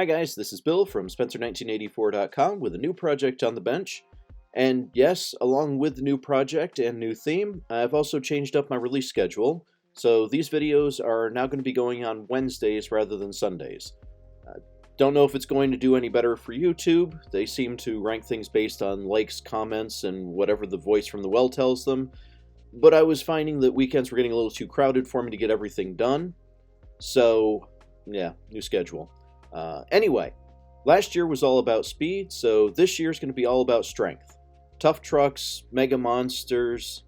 Hi guys, this is Bill from Spencer1984.com with a new project on the bench. And yes, along with the new project and new theme, I've also changed up my release schedule. So these videos are now going to be going on Wednesdays rather than Sundays. Don't know if it's going to do any better for YouTube. They seem to rank things based on likes, comments, and whatever the voice from the well tells them. But I was finding that weekends were getting a little too crowded for me to get everything done. So, yeah, new schedule. Anyway, last year was all about speed, so this year's going to be all about strength. Tough trucks, mega monsters.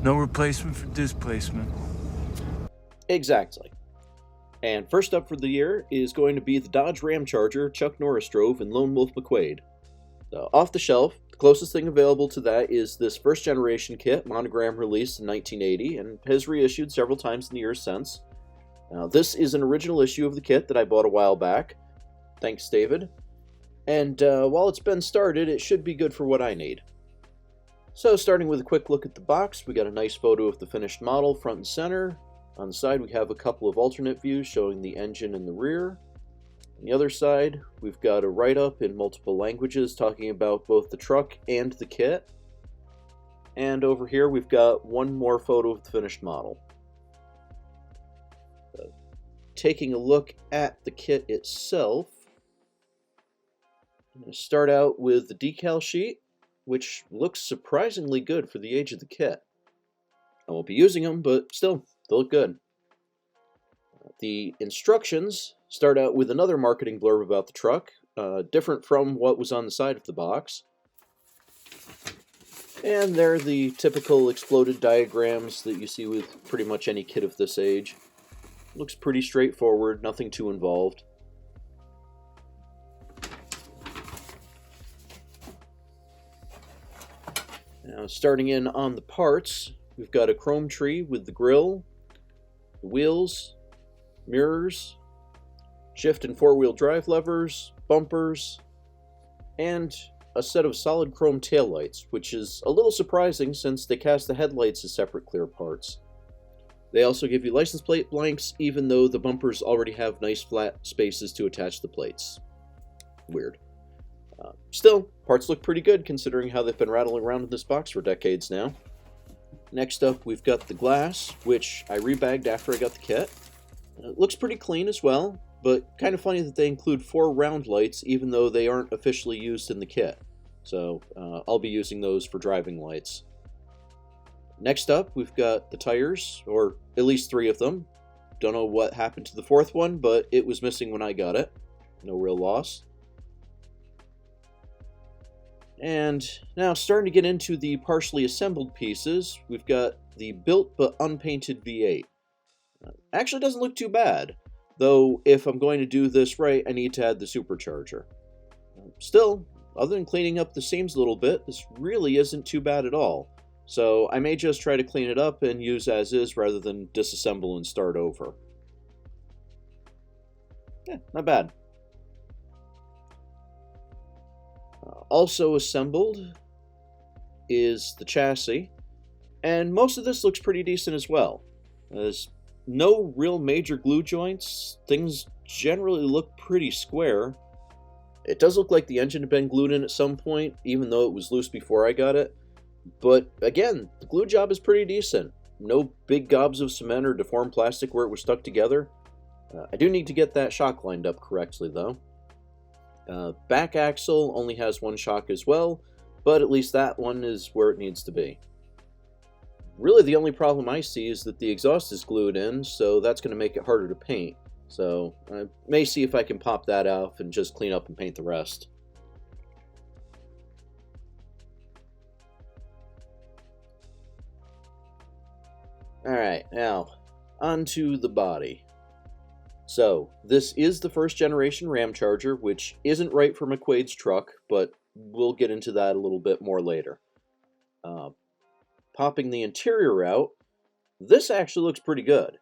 No replacement for displacement. Exactly. And first up for the year is going to be the Dodge Ramcharger Chuck Norris drove in Lone Wolf McQuade. Off the shelf, the closest thing available to that is this first generation kit, monogram released in 1980, and has reissued several times in the years since. Now, this is an original issue of the kit that I bought a while back. Thanks, David. And while it's been started, it should be good for what I need. So, starting with a quick look at the box, we got a nice photo of the finished model front and center. On the side, we have a couple of alternate views showing the engine in the rear. On the other side, we've got a write-up in multiple languages talking about both the truck and the kit. And over here, we've got one more photo of the finished model. Taking a look at the kit itself, I'm going to start out with the decal sheet, which looks surprisingly good for the age of the kit. I won't be using them, but still, they look good. The instructions start out with another marketing blurb about the truck, different from what was on the side of the box. And they're the typical exploded diagrams that you see with pretty much any kit of this age. Looks pretty straightforward, nothing too involved. Now, starting in on the parts, we've got a chrome tree with the grille, the wheels, mirrors, shift and four-wheel drive levers, bumpers, and a set of solid chrome taillights, which is a little surprising since they cast the headlights as separate clear parts. They also give you license plate blanks, even though the bumpers already have nice flat spaces to attach the plates. Weird. Still, parts look pretty good considering how they've been rattling around in this box for decades now. Next up, we've got the glass, which I rebagged after I got the kit. It looks pretty clean as well, but kind of funny that they include 4 round lights even though they aren't officially used in the kit. So, I'll be using those for driving lights. Next up, we've got the tires, or at least 3 of them. Don't know what happened to the 4th one, but it was missing when I got it. No real loss. And now, starting to get into the partially assembled pieces, we've got the built but unpainted V8. Actually doesn't look too bad, though if I'm going to do this right, I need to add the supercharger. Still, other than cleaning up the seams a little bit, this really isn't too bad at all. So I may just try to clean it up and use as is rather than disassemble and start over. Yeah, not bad. Also assembled is the chassis, and most of this looks pretty decent as well. There's no real major glue joints. Things generally look pretty square. It does look like the engine had been glued in at some point, even though it was loose before I got it. But again, the glue job is pretty decent. No big gobs of cement or deformed plastic where it was stuck together. I do need to get that shock lined up correctly though. Back axle only has 1 shock as well, but at least that one is where it needs to be. Really the only problem I see is that the exhaust is glued in, so that's going to make it harder to paint. So I may see if I can pop that off and just clean up and paint the rest. Alright, now, onto the body. So, this is the first generation Ramcharger, which isn't right for McQuade's truck, but we'll get into that a little bit more later. Popping the interior out, this actually looks pretty good.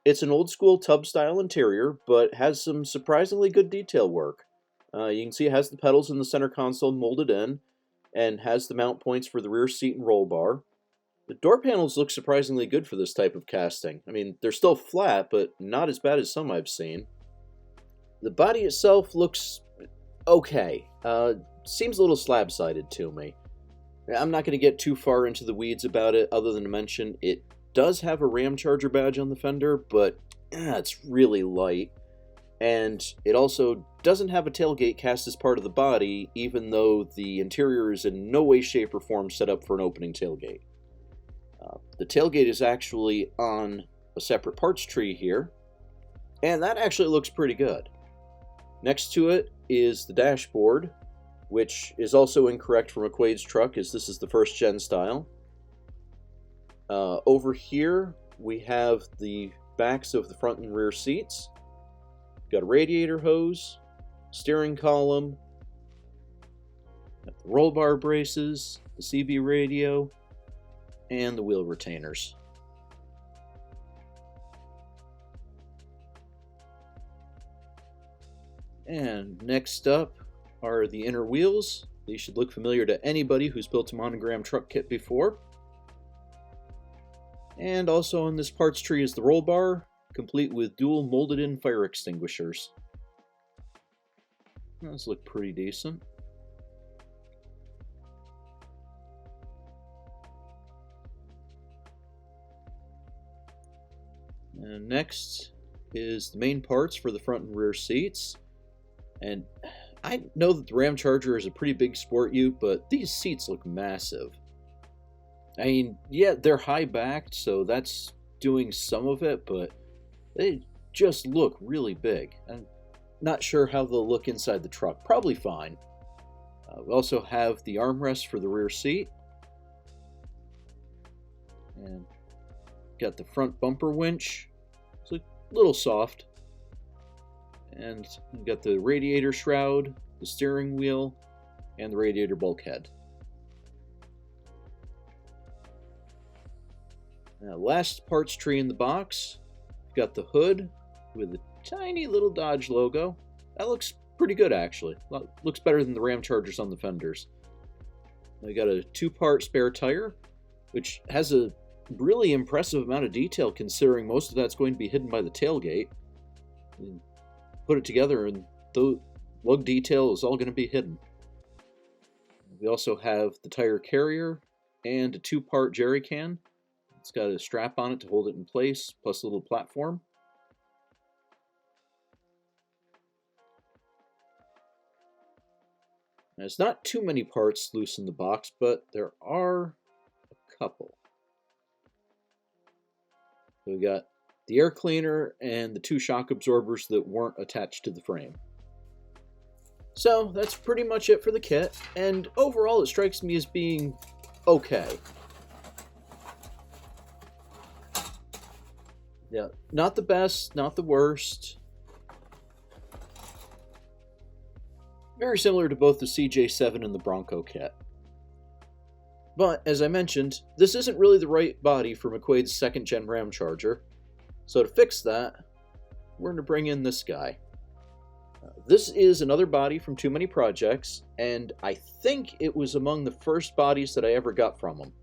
It's an old school tub style interior, but has some surprisingly good detail work. You can see it has the pedals in the center console molded in, and has the mount points for the rear seat and roll bar. The door panels look surprisingly good for this type of casting. I mean, they're still flat, but not as bad as some I've seen. The body itself looks okay. Seems a little slab-sided to me. I'm not going to get too far into the weeds about it, other than to mention it does have a Ramcharger badge on the fender, but it's really light. And it also doesn't have a tailgate cast as part of the body, even though the interior is in no way, shape, or form set up for an opening tailgate. The tailgate is actually on a separate parts tree here, and that actually looks pretty good. Next to it is the dashboard, which is also incorrect for McQuade's truck, as this is the first gen style. Over here, we have the backs of the front and rear seats. Got a radiator hose, steering column, got the roll bar braces, the CB radio, and the wheel retainers. And next up are the inner wheels. These should look familiar to anybody who's built a monogram truck kit before. And also on this parts tree is the roll bar, complete with dual molded-in fire extinguishers. Those look pretty decent. And next is the main parts for the front and rear seats. And I know that the Ramcharger is a pretty big sport ute, but these seats look massive. I mean, yeah, they're high-backed, so that's doing some of it, but they just look really big. I'm not sure how they'll look inside the truck. Probably fine. We also have the armrest for the rear seat. And got the front bumper winch. It's a little soft. And we've got the radiator shroud, the steering wheel, and the radiator bulkhead. Now, last parts tree in the box. We've got the hood with a tiny little Dodge logo. That looks pretty good, actually. Looks better than the Ramchargers on the fenders. We got a 2-part spare tire, which has a really impressive amount of detail considering most of that's going to be hidden by the tailgate. And put it together and the lug detail is all going to be hidden. We also have the tire carrier and a 2-part jerry can. It's got a strap on it to hold it in place, plus a little platform. Now, there's not too many parts loose in the box, but there are a couple. So we got the air cleaner and the 2 shock absorbers that weren't attached to the frame. So that's pretty much it for the kit, and overall it strikes me as being okay. Yeah, not the best, not the worst. Very similar to both the CJ7 and the Bronco kit. But, as I mentioned, this isn't really the right body for McQuade's 2nd gen Ramcharger. So to fix that, we're going to bring in this guy. This is another body from Too Many Projects, and I think it was among the first bodies that I ever got from him.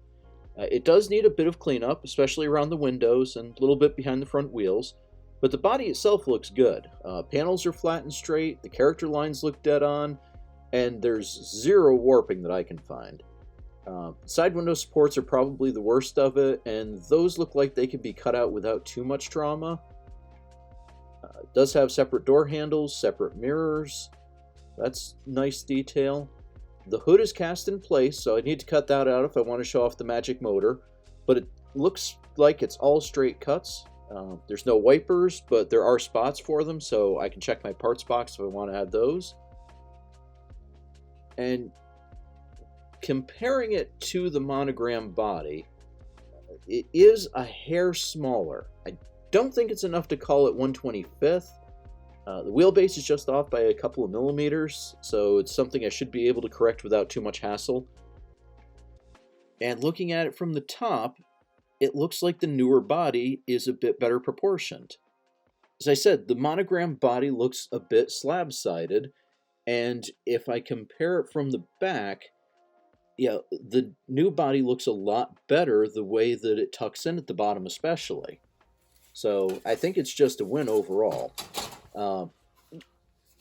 It does need a bit of cleanup, especially around the windows and a little bit behind the front wheels, but the body itself looks good. Panels are flat and straight, the character lines look dead on, and there's zero warping that I can find. Side window supports are probably the worst of it, and those look like they can be cut out without too much drama. It does have separate door handles, separate mirrors. That's nice detail. The hood is cast in place, so I need to cut that out if I want to show off the magic motor, but it looks like it's all straight cuts. There's no wipers, but there are spots for them, so I can check my parts box if I want to add those. And comparing it to the monogram body, it is a hair smaller. I don't think it's enough to call it 1/25th. The wheelbase is just off by a couple of millimeters, so it's something I should be able to correct without too much hassle. And looking at it from the top, it looks like the newer body is a bit better proportioned. As I said, the monogram body looks a bit slab-sided, and if I compare it from the back, yeah, the new body looks a lot better the way that it tucks in at the bottom especially. So I think it's just a win overall.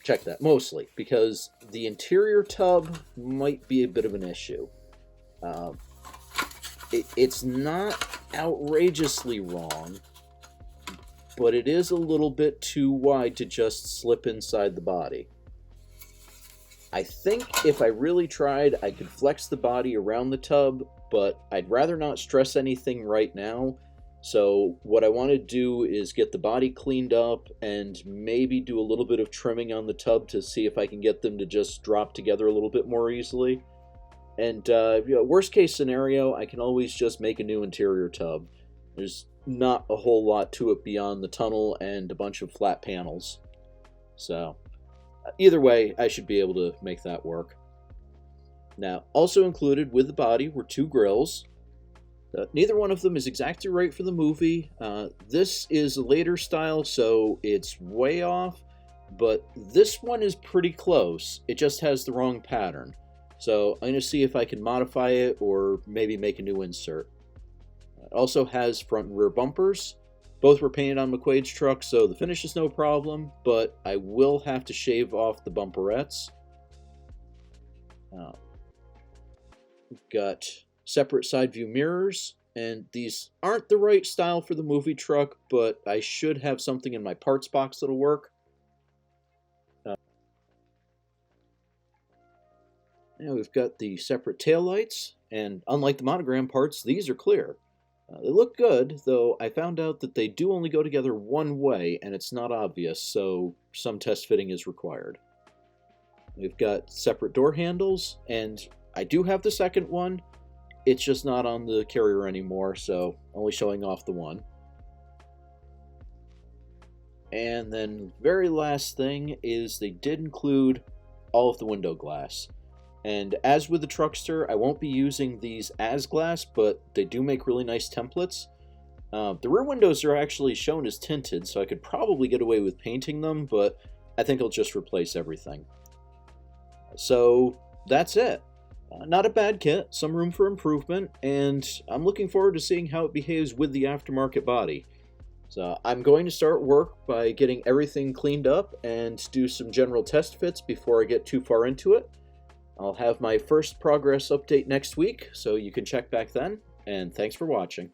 check that, mostly, because the interior tub might be a bit of an issue. It's not outrageously wrong, but it is a little bit too wide to just slip inside the body. I think if I really tried, I could flex the body around the tub, but I'd rather not stress anything right now. So what I want to do is get the body cleaned up and maybe do a little bit of trimming on the tub to see if I can get them to just drop together a little bit more easily. And worst case scenario, I can always just make a new interior tub. There's not a whole lot to it beyond the tunnel and a bunch of flat panels. So either way, I should be able to make that work. Now, also included with the body were 2 grills. Neither one of them is exactly right for the movie. This is a later style, so it's way off, but this one is pretty close. It just has the wrong pattern. So I'm going to see if I can modify it or maybe make a new insert. It also has front and rear bumpers. Both were painted on McQuade's truck, so the finish is no problem, but I will have to shave off the bumperettes. We've got separate side view mirrors, and these aren't the right style for the movie truck, but I should have something in my parts box that'll work. Now we've got the separate taillights, and unlike the monogram parts, these are clear. They look good, though I found out that they do only go together one way, and it's not obvious, so some test fitting is required. We've got separate door handles, and I do have the second one. It's just not on the carrier anymore, so only showing off the one. And then very last thing is they did include all of the window glass. And as with the Truckster, I won't be using these as glass, but they do make really nice templates. The rear windows are actually shown as tinted, so I could probably get away with painting them, but I think I'll just replace everything. So that's it. Not a bad kit, some room for improvement, and I'm looking forward to seeing how it behaves with the aftermarket body. So I'm going to start work by getting everything cleaned up and do some general test fits before I get too far into it. I'll have my first progress update next week, so you can check back then, and thanks for watching.